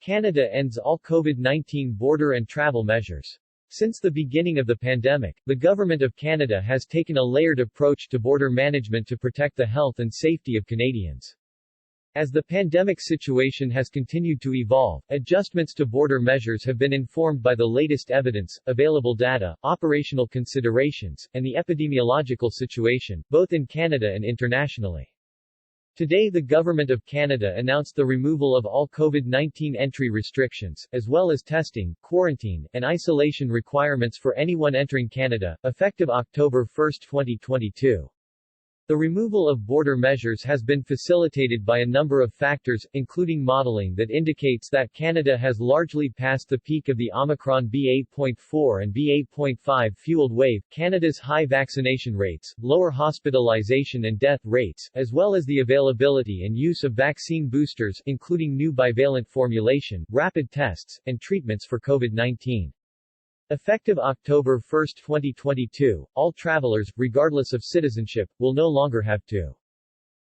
Canada ends all COVID-19 border and travel measures. Since the beginning of the pandemic, the Government of Canada has taken a layered approach to border management to protect the health and safety of Canadians. As the pandemic situation has continued to evolve, adjustments to border measures have been informed by the latest evidence, available data, operational considerations, and the epidemiological situation, both in Canada and internationally. Today the Government of Canada announced the removal of all COVID-19 entry restrictions, as well as testing, quarantine, and isolation requirements for anyone entering Canada, effective October 1, 2022. The removal of border measures has been facilitated by a number of factors, including modeling that indicates that Canada has largely passed the peak of the Omicron BA.4 and BA.5 fueled wave, Canada's high vaccination rates, lower hospitalization and death rates, as well as the availability and use of vaccine boosters, including new bivalent formulation, rapid tests, and treatments for COVID-19. Effective October 1, 2022, all travelers, regardless of citizenship, will no longer have to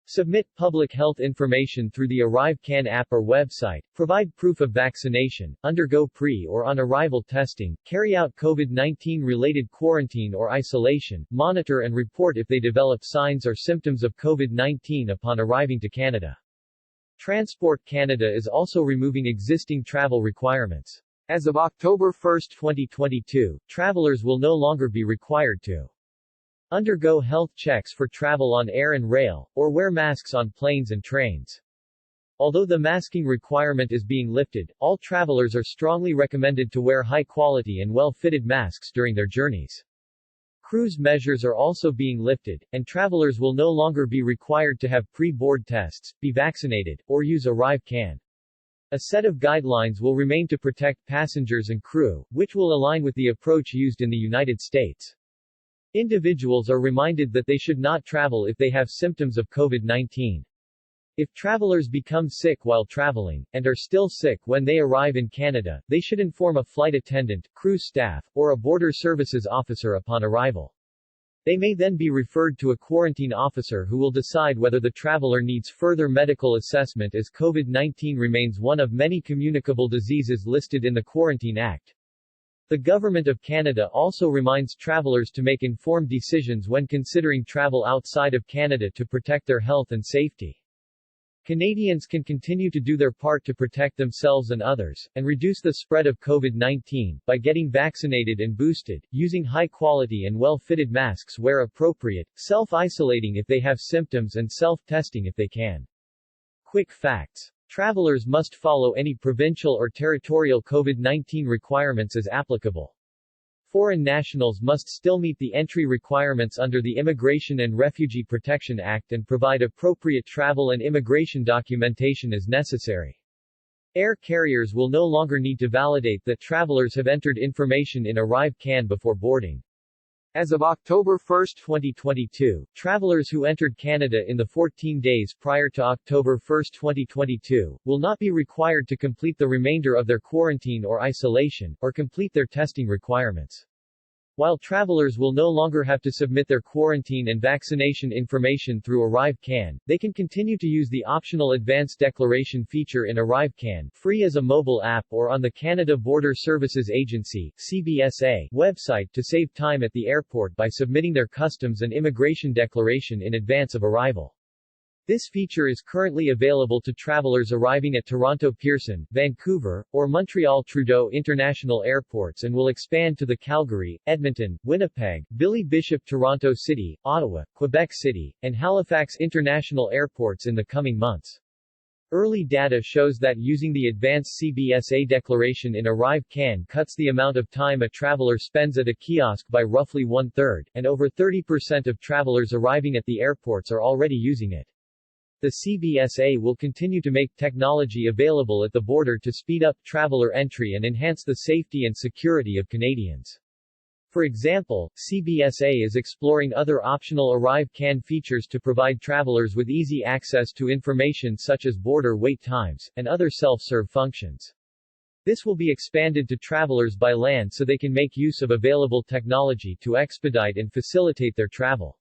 submit public health information through the ArriveCan app or website, provide proof of vaccination, undergo pre- or on-arrival testing, carry out COVID-19 related quarantine or isolation, monitor and report if they develop signs or symptoms of COVID-19 upon arriving to Canada. Transport Canada is also removing existing travel requirements. As of October 1, 2022, travelers will no longer be required to undergo health checks for travel on air and rail, or wear masks on planes and trains. Although the masking requirement is being lifted, all travelers are strongly recommended to wear high-quality and well-fitted masks during their journeys. Cruise measures are also being lifted, and travelers will no longer be required to have pre-board tests, be vaccinated, or use ArriveCan. A set of guidelines will remain to protect passengers and crew, which will align with the approach used in the United States. Individuals are reminded that they should not travel if they have symptoms of COVID-19. If travelers become sick while traveling, and are still sick when they arrive in Canada, they should inform a flight attendant, cruise staff, or a border services officer upon arrival. They may then be referred to a quarantine officer who will decide whether the traveler needs further medical assessment, as COVID-19 remains one of many communicable diseases listed in the Quarantine Act. The Government of Canada also reminds travelers to make informed decisions when considering travel outside of Canada to protect their health and safety. Canadians can continue to do their part to protect themselves and others, and reduce the spread of COVID-19, by getting vaccinated and boosted, using high-quality and well-fitted masks where appropriate, self-isolating if they have symptoms and self-testing if they can. Quick facts. Travelers must follow any provincial or territorial COVID-19 requirements as applicable. Foreign nationals must still meet the entry requirements under the Immigration and Refugee Protection Act and provide appropriate travel and immigration documentation as necessary. Air carriers will no longer need to validate that travelers have entered information in ArriveCan before boarding. As of October 1, 2022, travelers who entered Canada in the 14 days prior to October 1, 2022, will not be required to complete the remainder of their quarantine or isolation, or complete their testing requirements. While travelers will no longer have to submit their quarantine and vaccination information through ArriveCan, they can continue to use the optional Advance Declaration feature in ArriveCan, free as a mobile app or on the Canada Border Services Agency (CBSA) website to save time at the airport by submitting their customs and immigration declaration in advance of arrival. This feature is currently available to travelers arriving at Toronto Pearson, Vancouver, or Montreal Trudeau International Airports and will expand to the Calgary, Edmonton, Winnipeg, Billy Bishop Toronto City, Ottawa, Quebec City, and Halifax International Airports in the coming months. Early data shows that using the advanced CBSA declaration in ArriveCan cuts the amount of time a traveler spends at a kiosk by roughly one-third, and over 30% of travelers arriving at the airports are already using it. The CBSA will continue to make technology available at the border to speed up traveler entry and enhance the safety and security of Canadians. For example, CBSA is exploring other optional ArriveCan features to provide travelers with easy access to information such as border wait times, and other self-serve functions. This will be expanded to travelers by land so they can make use of available technology to expedite and facilitate their travel.